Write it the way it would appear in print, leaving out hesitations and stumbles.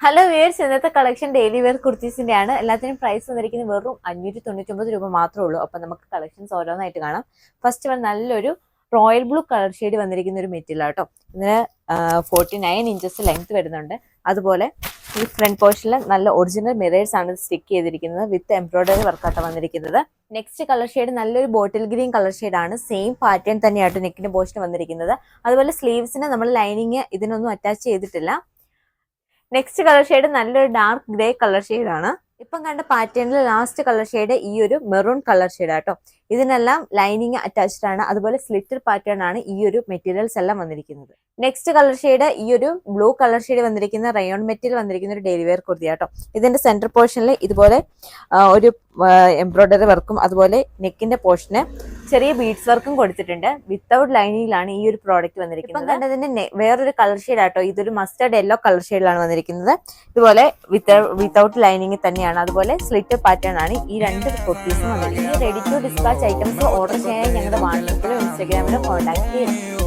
Hello wears, ഇന്നത്തെ collection daily wear കുർത്തീസിന്റെ ആണ്. എല്ലാത്തിനും പ്രൈസ് വന്നിരിക്കുന്നത് വെറും 599 രൂപ മാത്രമേ ഉള്ളൂ. അപ്പൊ നമുക്ക് കളക്ഷൻസ് ഓരോന്നായിട്ട് കാണാം. ഫസ്റ്റ് വൺ നല്ലൊരു റോയൽ ബ്ലൂ കളർ ഷെയ്ഡ് വന്നിരിക്കുന്ന ഒരു മെറ്റീരിയൽ ആട്ടോ. ഇതിന് 49 ഇഞ്ചസ് ലെങ്ത് വരുന്നുണ്ട്. അതുപോലെ ഈ ഫ്രണ്ട് പോർഷനിൽ നല്ല ഒറിജിനൽ മിറേഴ്സ് ആണ് സ്റ്റിക്ക് ചെയ്തിരിക്കുന്നത്. വിത്ത് എംബ്രോയിഡറി വർക്കാട്ടോ വന്നിരിക്കുന്നത്. നെക്സ്റ്റ് കളർ ഷെയ്ഡ് നല്ലൊരു ബോട്ടിൽ ഗ്രീൻ കളർ ഷെയ്ഡ് ആണ്. സെയിം പാറ്റേൺ തന്നെയാട്ടോ നെക്കിന്റെ പോർഷൻ വന്നിരിക്കുന്നത്. അതുപോലെ സ്ലീവ്സിന് നമ്മൾ ലൈനിങ് ഇതിനൊന്നും അറ്റാച്ച് ചെയ്തിട്ടില്ല. നെക്സ്റ്റ് കളർ ഷെയ്ഡ് നല്ലൊരു ഡാർക്ക് ഗ്രേ കളർ ഷെയ്ഡ് ആണ്. ഇപ്പം കണ്ട പാറ്റേണിൽ ലാസ്റ്റ് കളർ ഷെയ്ഡ് ഈ ഒരു മെറൂൺ കളർ ഷെയ്ഡ് ആട്ടോ. ഇതിനെല്ലാം ലൈനിങ് അറ്റാച്ച്ഡ് ആണ്. അതുപോലെ സ്ലിറ്റഡ് പാറ്റേൺ ആണ് ഈ ഒരു മെറ്റീരിയൽസ് എല്ലാം വന്നിരിക്കുന്നത്. നെക്സ്റ്റ് കളർ ഷെയ്ഡ് ഈ ഒരു ബ്ലൂ കളർ ഷെയ്ഡ് വന്നിരിക്കുന്ന റയോൺ മെറ്റീരിയൽ വന്നിരിക്കുന്ന ഒരു ഡെയിലി വെയർ കുർത്തി ആട്ടോ. ഇതിന്റെ സെന്റർ പോർഷനിൽ ഇതുപോലെ ഒരു എംബ്രോയിഡറി വർക്കും അതുപോലെ നെക്കിന്റെ പോർഷന് ചെറിയ ബീഡ്സ് വർക്കും കൊടുത്തിട്ടുണ്ട്. വിത്തൗട്ട് ലൈനിങ്ങിലാണ് ഈ ഒരു പ്രോഡക്റ്റ് വന്നിരിക്കുന്നത്. ഇപ്പം കണ്ടതിന്റെ വേറൊരു കളർ ഷെയ്ഡ് ആട്ടോ. ഇതൊരു മസ്റ്റർഡ് യെല്ലോ കളർ ഷെയ്ഡിലാണ് വന്നിരിക്കുന്നത്. ഇതുപോലെ വിത്തൗട്ട് ലൈനിങ് തന്നെയാണ്. അതുപോലെ സ്ലിറ്റ് പാറ്റേൺ ആണ് ഈ രണ്ട് കുർത്തീസും വന്നിരിക്കുന്നത്. Ready to dispatch items order ചെയ്യാൻ ഞങ്ങളുടെ വാട്സപ്പിലോ ഇൻസ്റ്റാഗ്രാമിലോ കോൺടാക്ട് ചെയ്യുന്നു.